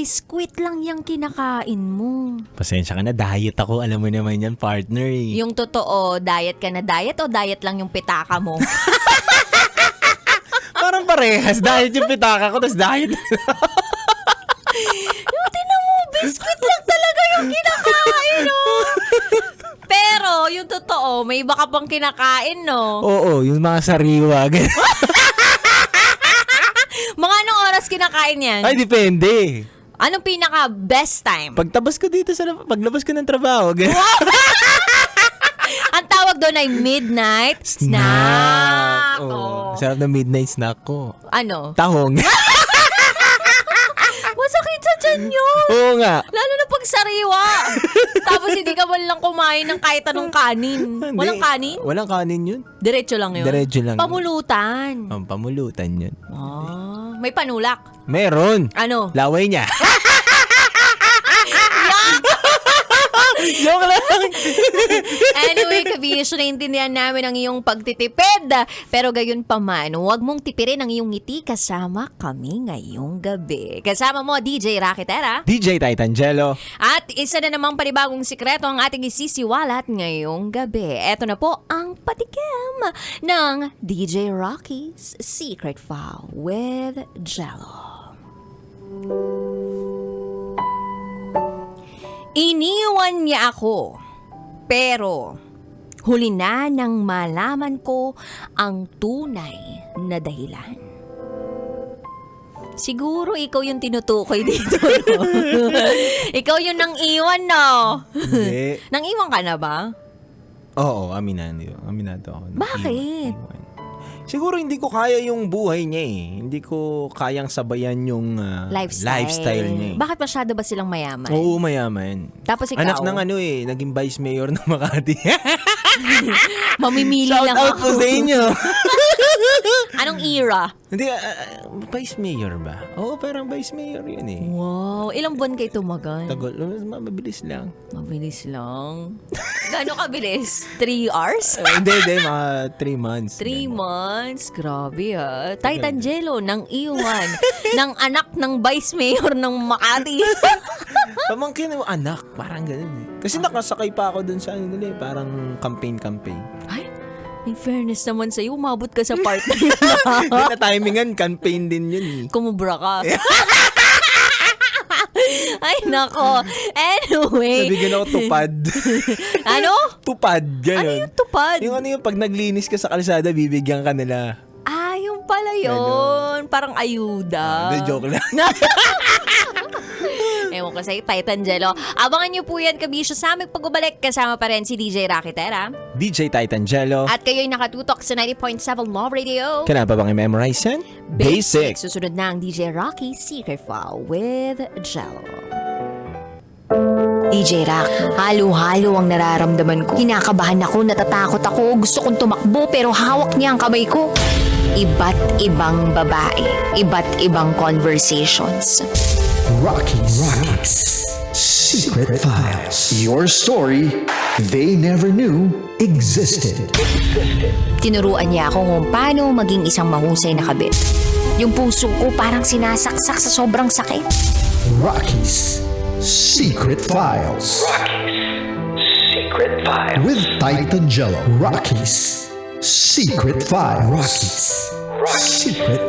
biskwit lang yung kinakain mo. Pasensya ka na, diet ako. Alam mo naman yan, partner. Yung totoo, diet ka na diet o diet lang yung pitaka mo? Parang parehas. Diet yung pitaka ko, tapos diet. Yung tinan mo, biskwit lang talaga yung kinakain, no? Pero, yung totoo, may iba ka pang kinakain, no? Oo, yung mga sariwa. Mga anong oras kinakain yan? Ay, depende. Anong pinaka best time? Paglabas ko ng trabaho. Ang tawag doon ay midnight snack. Oh. Sarap na midnight snack ko. Ano? Tahong. Masakit sa tiyan yun. Oo nga. Lalo na pag sariwa. Tapos hindi ka man lang kumain ng kahit anong kanin. Walang kanin? Walang kanin yun. Diretso lang yun? Diretso lang. Pamulutan. Pamulutan yun. May panulak. Meron. Ano? Laway niya. Joke lang. Anyway, Kabish, naintindihan namin ang iyong pagtitipid. Pero gayon pa man, huwag mong tipirin ang iyong ngiti kasama kami ngayong gabi. Kasama mo, DJ Rakitera. DJ Titangelo. At isa na namang panibagong sikreto ang ating isisiwalat ngayong gabi. Eto na po ang patikim ng DJ Rocky's Secret File with Jello. Iniwan niya ako, pero huli na nang malaman ko ang tunay na dahilan. Siguro ikaw yung tinutukoy dito, no? Ikaw yung nang iwan, no? Hindi. Nang iwan ka na ba? Oo, aminado ako. Bakit? Iwan. Siguro hindi ko kaya yung buhay niya eh. Hindi ko kayang sabayan yung lifestyle niya eh. Bakit masyado ba silang mayaman? Oo, mayaman. Tapos ikaw? Anak ng naging vice mayor ng Makati. Mamimili Shout lang out ako. po sa inyo. Anong era? Hindi, vice mayor ba? Oo, parang vice mayor yun eh. Wow, ilang buwan kayo tumagal? Tagal, mabilis lang. Mabilis lang. Gano'ng kabilis? 3 hours? Hindi, mga 3 months. 3 months? Grabe ha. Titangelo ng iwan ng anak ng vice mayor ng Makati. Pamangkin mo anak, parang ganun eh. Kasi nakasakay pa ako dun sa parang campaign. Ay, in fairness naman sa'yo, umabot ka sa part na yun. Hindi na timingan, campaign din yun eh. Kumubra ka. Ay, nako. Anyway. Nabigyan ako tupad. Ano? Tupad, gano'n. Ano yung tupad? Yung pag naglinis ka sa kalsada, bibigyan ka nila. Ah, yung pala yun. Parang ayuda. Hindi, joke lang. Ewan ko sa'yo, Titangelo. Abangan niyo po yan, Kabisyo, sa aming pagbabalik. Kasama pa rin si DJ Rakitera. DJ Titangelo. At kayo'y nakatutok sa 90.7 Love Radio. Kailangan pa bang i-memorize yan? Basic. Susunod na ang DJ Rocky Secret File with Jello. DJ Rock, halo-halo ang nararamdaman ko. Kinakabahan ako, natatakot ako, gusto kong tumakbo pero hawak niya ang kamay ko. Iba't ibang babae, iba't ibang conversations. Rocky's Secret Files. Your story they never knew existed. Tinuruan niya ako kung paano maging isang mahusay na kabit. Yung puso ko parang sinasaksak sa sobrang sakit. Rocky's Secret Files. Secret Files. With Titangelo. Rocky's Secret Files. Secret